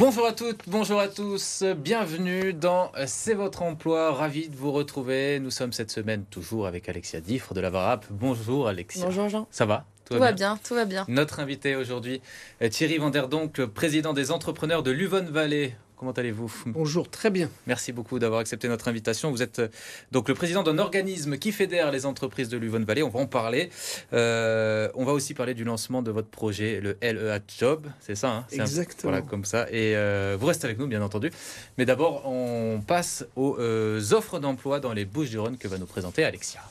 Bonjour à toutes, bonjour à tous, bienvenue dans C'est votre emploi, ravi de vous retrouver. Nous sommes cette semaine toujours avec Alexia Diffre de la VARAP. Bonjour Alexia. Bonjour Jean. Ça va? Tout va bien, tout va bien. Notre invité aujourd'hui, Thierry Vanderdonck, président des entrepreneurs de l'Uvonne Valley. Comment allez-vous? Bonjour, très bien. Merci beaucoup d'avoir accepté notre invitation. Vous êtes donc le président d'un organisme qui fédère les entreprises de l'Uvonne Valley. On va en parler. On va aussi parler du lancement de votre projet, le LEA Job. C'est ça, hein? Exactement. Voilà, comme ça. Et vous restez avec nous, bien entendu. Mais d'abord, on passe aux offres d'emploi dans les Bouches-du-Rhône que va nous présenter Alexia.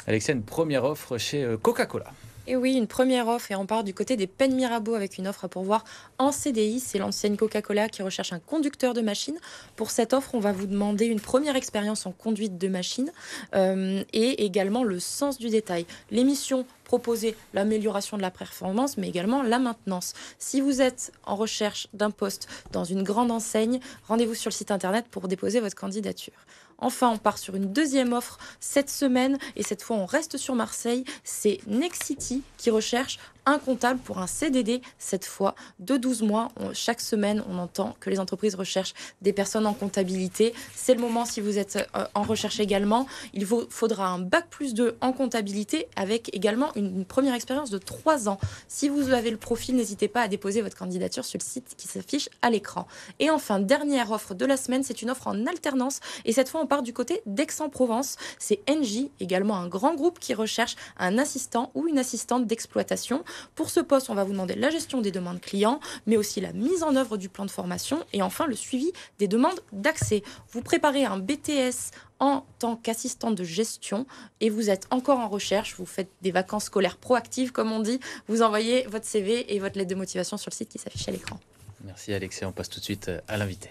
Alexia, une première offre chez Coca-Cola. Et oui, une première offre, et on part du côté des Pennes Mirabeau avec une offre à pourvoir en CDI. C'est l'enseigne Coca-Cola qui recherche un conducteur de machine. Pour cette offre, on va vous demander une première expérience en conduite de machine et également le sens du détail. L'émission proposer l'amélioration de la performance, mais également la maintenance. Si vous êtes en recherche d'un poste dans une grande enseigne, rendez-vous sur le site internet pour déposer votre candidature. Enfin, on part sur une deuxième offre cette semaine, et cette fois on reste sur Marseille. C'est Nexity qui recherche un comptable pour un CDD, cette fois de 12 mois. Chaque semaine, on entend que les entreprises recherchent des personnes en comptabilité. C'est le moment, si vous êtes en recherche également. Il faudra un bac+2 en comptabilité avec également une première expérience de 3 ans. Si vous avez le profil, n'hésitez pas à déposer votre candidature sur le site qui s'affiche à l'écran. Et enfin, dernière offre de la semaine, c'est une offre en alternance. Et cette fois, on part du côté d'Aix-en-Provence. C'est Engie, également un grand groupe qui recherche un assistant ou une assistante d'exploitation. Pour ce poste, on va vous demander la gestion des demandes clients, mais aussi la mise en œuvre du plan de formation et enfin le suivi des demandes d'accès. Vous préparez un BTS en tant qu'assistante de gestion et vous êtes encore en recherche, vous faites des vacances scolaires proactives comme on dit, vous envoyez votre CV et votre lettre de motivation sur le site qui s'affiche à l'écran. Merci Alexia, on passe tout de suite à l'invité.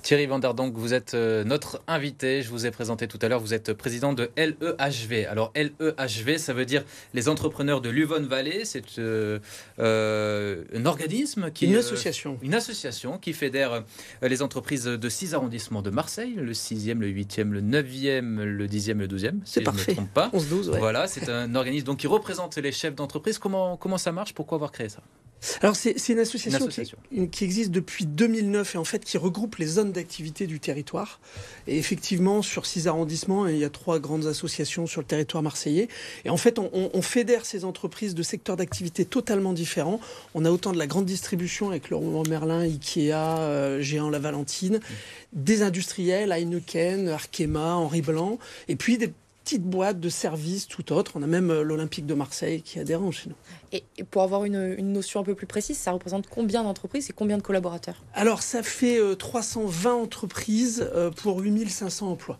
Thierry Vanderdonck, vous êtes notre invité. Je vous ai présenté tout à l'heure. Vous êtes président de LEHV. Alors LEHV, ça veut dire les entrepreneurs de l'Uvonne Valley. C'est un organisme qui... Une association qui fédère les entreprises de 6 arrondissements de Marseille. Le 6e, le 8e, le 9e, le 10e, le 12e. C'est parfait. Je ne me trompe pas. 11-12, ouais. Voilà, c'est un organisme donc, qui représente les chefs d'entreprise. Comment ça marche? Pourquoi avoir créé ça? Alors c'est une association qui existe depuis 2009 et en fait qui regroupe les zones d'activité du territoire. Et effectivement, sur 6 arrondissements, il y a 3 grandes associations sur le territoire marseillais. Et en fait, on fédère ces entreprises de secteurs d'activité totalement différents. On a autant de la grande distribution avec Leroy Merlin, Ikea, Géant La Valentine, des industriels, Heineken, Arkema, Henri Blanc, et puis des petites boîtes de services, tout autre. On a même l'Olympique de Marseille qui adhère chez nous. Et pour avoir une notion un peu plus précise, ça représente combien d'entreprises et combien de collaborateurs? Alors, ça fait 320 entreprises pour 8500 emplois.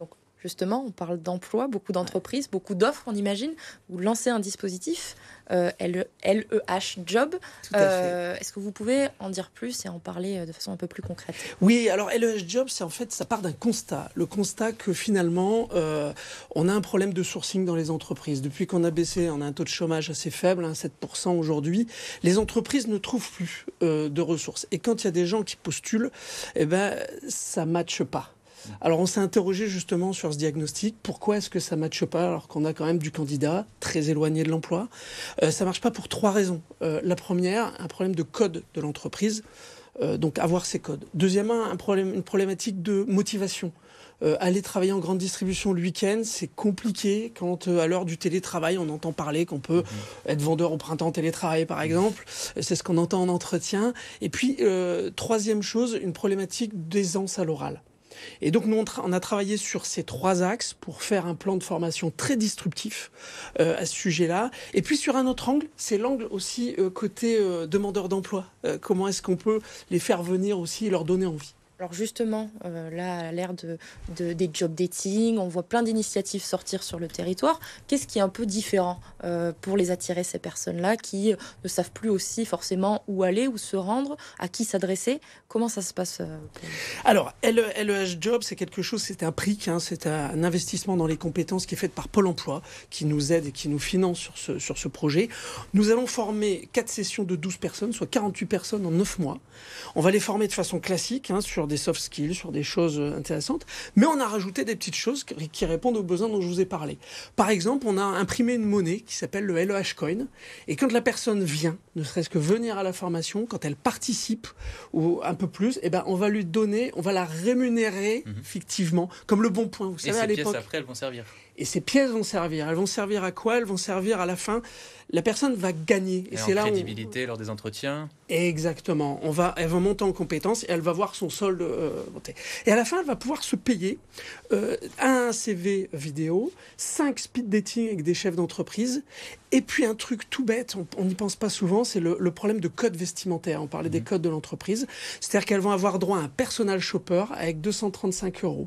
Donc, justement, on parle d'emplois, beaucoup d'entreprises, beaucoup d'offres, on imagine. Vous lancez un dispositif, LEH Job. Est-ce que vous pouvez en dire plus et en parler de façon un peu plus concrète? Oui, alors LEH Job, c'est en fait, ça part d'un constat. Le constat que finalement, on a un problème de sourcing dans les entreprises. Depuis qu'on a baissé, on a un taux de chômage assez faible, 7% aujourd'hui. Les entreprises ne trouvent plus de ressources. Et quand il y a des gens qui postulent, ça ne matche pas. Alors on s'est interrogé justement sur ce diagnostic. Pourquoi est-ce que ça ne matche pas alors qu'on a quand même du candidat très éloigné de l'emploi? Ça ne marche pas pour 3 raisons. La première, un problème de code de l'entreprise, donc avoir ces codes. Deuxièmement, une problématique de motivation. Aller travailler en grande distribution le week-end, c'est compliqué quand à l'heure du télétravail, on entend parler qu'on peut être vendeur au printemps télétravail par exemple. C'est ce qu'on entend en entretien. Et puis, troisième chose, une problématique d'aisance à l'oral. Et donc, nous, on a travaillé sur ces 3 axes pour faire un plan de formation très disruptif à ce sujet-là. Et puis, sur un autre angle, c'est l'angle aussi côté demandeur d'emploi. Comment est-ce qu'on peut les faire venir aussi et leur donner envie? Alors justement, là, à l'ère des job dating, on voit plein d'initiatives sortir sur le territoire. Qu'est-ce qui est un peu différent pour les attirer, ces personnes-là qui ne savent plus aussi forcément où aller, où se rendre, à qui s'adresser? Comment ça se passe Alors, LEH Job, c'est quelque chose, c'est un PRIC, c'est un investissement dans les compétences qui est fait par Pôle emploi, qui nous aide et qui nous finance sur ce projet. Nous allons former 4 sessions de 12 personnes, soit 48 personnes en 9 mois. On va les former de façon classique, sur des soft skills, sur des choses intéressantes. Mais on a rajouté des petites choses qui répondent aux besoins dont je vous ai parlé. Par exemple, on a imprimé une monnaie qui s'appelle le LEH Coin. Et quand la personne vient, ne serait-ce que venir à la formation, quand elle participe ou un peu plus, eh ben, on va lui donner, on va la rémunérer fictivement, comme le bon point. Vous savez, Et à ces l'époque. pièces, après, elles vont servir. Et ces pièces vont servir. Elles vont servir à quoi? Elles vont servir à la fin. La personne va gagner. Et c'est en là crédibilité lors des entretiens. Exactement. Elle va monter en compétence et elle va voir son solde monter. Et à la fin, elle va pouvoir se payer un CV vidéo, 5 speed dating avec des chefs d'entreprise. Et puis un truc tout bête, on n'y pense pas souvent, c'est le problème de code vestimentaire. On parlait des codes de l'entreprise. C'est-à-dire qu'elles vont avoir droit à un personal shopper avec 235 €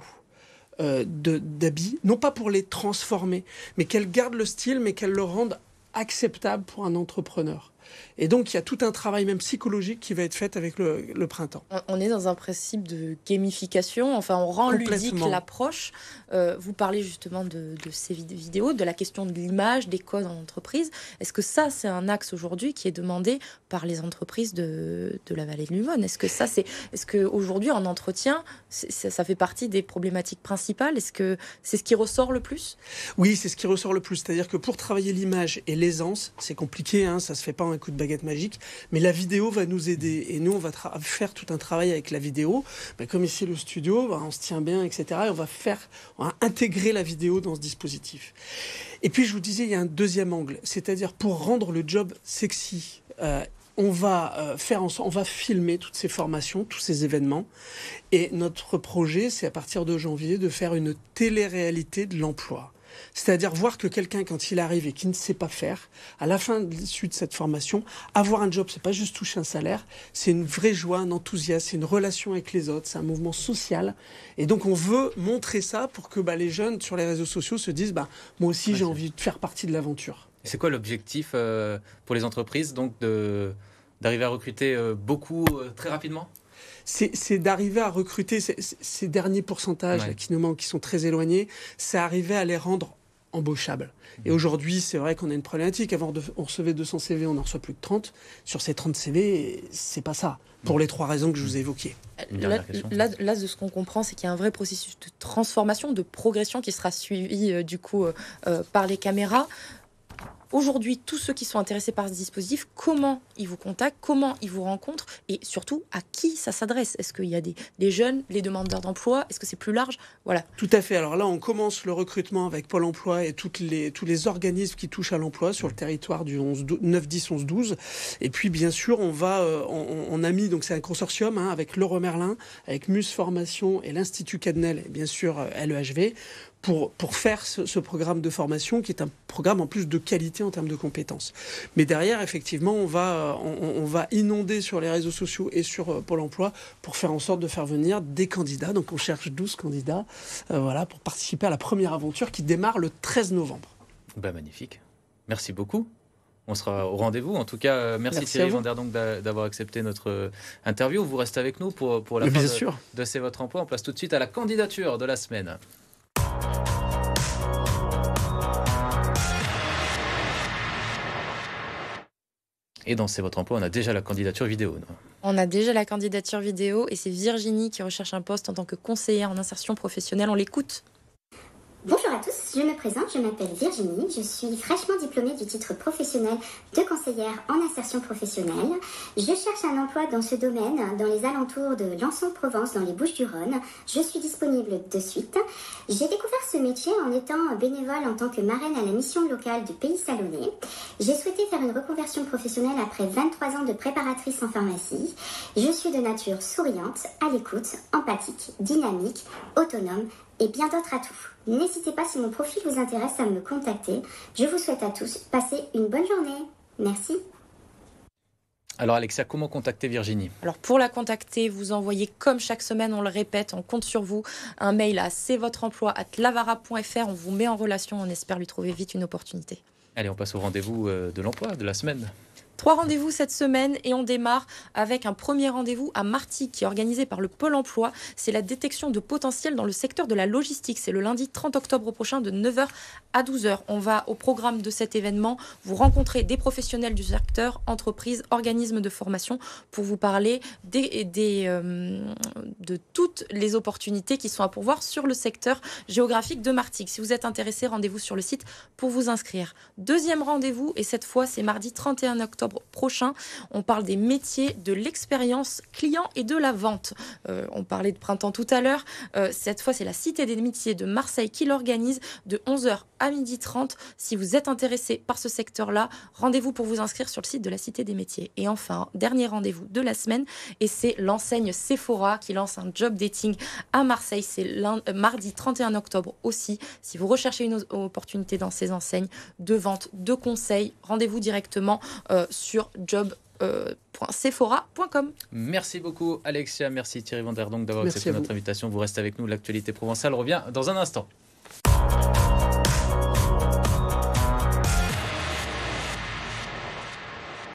d'habits, non pas pour les transformer, mais qu'elles gardent le style, mais qu'elles le rendent acceptable pour un entrepreneur. Et donc, il y a tout un travail même psychologique qui va être fait avec le printemps. On est dans un principe de gamification, enfin on rend ludique l'approche. Vous parlez justement de ces vidéos, de la question de l'image, des codes en entreprise. Est-ce que ça, c'est un axe aujourd'hui qui est demandé par les entreprises de la vallée de l'Humone? Est-ce qu'aujourd'hui, en entretien, ça fait partie des problématiques principales? Est-ce que c'est ce qui ressort le plus? Oui, c'est ce qui ressort le plus. C'est-à-dire que pour travailler l'image et l'aisance, c'est compliqué, hein, ça se fait pas en un coup de baguette magique, mais la vidéo va nous aider. Et nous, on va faire tout un travail avec la vidéo. Comme ici, le studio, on se tient bien, etc. Et on va intégrer la vidéo dans ce dispositif. Et puis, je vous disais, il y a un deuxième angle. C'est-à-dire, pour rendre le job sexy, on va filmer toutes ces formations, tous ces événements. Et notre projet, c'est à partir de janvier, de faire une télé-réalité de l'emploi. C'est-à-dire voir que quelqu'un, quand il arrive et qui ne sait pas faire, à la fin de l'issue de cette formation, avoir un job, c'est pas juste toucher un salaire, c'est une vraie joie, un enthousiasme, c'est une relation avec les autres, c'est un mouvement social. Et donc on veut montrer ça pour que les jeunes sur les réseaux sociaux se disent moi aussi j'ai envie de faire partie de l'aventure. C'est quoi l'objectif pour les entreprises donc d'arriver à recruter beaucoup très rapidement? C'est d'arriver à recruter ces derniers pourcentages là, qui nous manquent, qui sont très éloignés, c'est arriver à les rendre embauchables. Et aujourd'hui, c'est vrai qu'on a une problématique. Avant, on recevait 200 CV, on n'en reçoit plus que 30. Sur ces 30 CV, c'est pas ça, pour les 3 raisons que je vous ai évoquées. Là, de ce qu'on comprend, c'est qu'il y a un vrai processus de transformation, de progression qui sera suivi par les caméras. Aujourd'hui, tous ceux qui sont intéressés par ce dispositif, comment ils vous contactent, comment ils vous rencontrent et surtout à qui ça s'adresse? Est-ce qu'il y a des jeunes, les demandeurs d'emploi? Est-ce que c'est plus large? Voilà. Tout à fait. Alors là, on commence le recrutement avec Pôle emploi et tous les organismes qui touchent à l'emploi sur le territoire du 9, 10, 11, 12. Et puis, bien sûr, on a mis, donc c'est un consortium avec Leroy Merlin, avec Muse Formation et l'Institut Cadenel et bien sûr LEHV, pour faire ce programme de formation qui est un programme en plus de qualité en termes de compétences. Mais derrière, effectivement, on va inonder sur les réseaux sociaux et sur Pôle emploi pour faire en sorte de faire venir des candidats. Donc on cherche 12 candidats pour participer à la première aventure qui démarre le 13 novembre. Magnifique. Merci beaucoup. On sera au rendez-vous. En tout cas, merci Thierry Vander donc d'avoir accepté notre interview. Vous restez avec nous pour la fin de C'est votre emploi. On passe tout de suite à la candidature de la semaine. Et dans C'est votre emploi, on a déjà la candidature vidéo. On a déjà la candidature vidéo et c'est Virginie qui recherche un poste en tant que conseillère en insertion professionnelle. On l'écoute. Bonjour à tous, je me présente, je m'appelle Virginie, je suis fraîchement diplômée du titre professionnel de conseillère en insertion professionnelle. Je cherche un emploi dans ce domaine, dans les alentours de Lançon-de-Provence, dans les Bouches-du-Rhône. Je suis disponible de suite. J'ai découvert ce métier en étant bénévole en tant que marraine à la mission locale du Pays Salonnais. J'ai souhaité faire une reconversion professionnelle après 23 ans de préparatrice en pharmacie. Je suis de nature souriante, à l'écoute, empathique, dynamique, autonome et bien d'autres atouts. N'hésitez pas, si mon profil vous intéresse, à me contacter. Je vous souhaite à tous passer une bonne journée. Merci. Alors Alexia, comment contacter Virginie? Alors pour la contacter, vous envoyez, comme chaque semaine, on le répète, on compte sur vous, un mail à c'estvotreemploi@lavara.fr. On vous met en relation, on espère lui trouver vite une opportunité. Allez, on passe au rendez-vous de l'emploi de la semaine. 3 rendez-vous cette semaine et on démarre avec un premier rendez-vous à Martigues qui est organisé par le Pôle emploi. C'est la détection de potentiel dans le secteur de la logistique. C'est le lundi 30 octobre prochain de 9h à 12h. On va au programme de cet événement vous rencontrer des professionnels du secteur, entreprises, organismes de formation pour vous parler de toutes les opportunités qui sont à pourvoir sur le secteur géographique de Martigues. Si vous êtes intéressé, rendez-vous sur le site pour vous inscrire. Deuxième rendez-vous, et cette fois c'est mardi 31 octobre prochain. On parle des métiers de l'expérience client et de la vente. On parlait de printemps tout à l'heure. Cette fois, c'est la Cité des métiers de Marseille qui l'organise de 11h à 12h30. Si vous êtes intéressé par ce secteur-là, rendez-vous pour vous inscrire sur le site de la Cité des métiers. Et enfin, dernier rendez-vous de la semaine, et c'est l'enseigne Sephora qui lance un job dating à Marseille. C'est mardi 31 octobre aussi. Si vous recherchez une opportunité dans ces enseignes de vente, de conseils, rendez-vous directement sur job.sephora.com. Merci beaucoup Alexia, merci Thierry Vanderdonck d'avoir accepté notre invitation. Vous restez avec nous, l'actualité provençale revient dans un instant.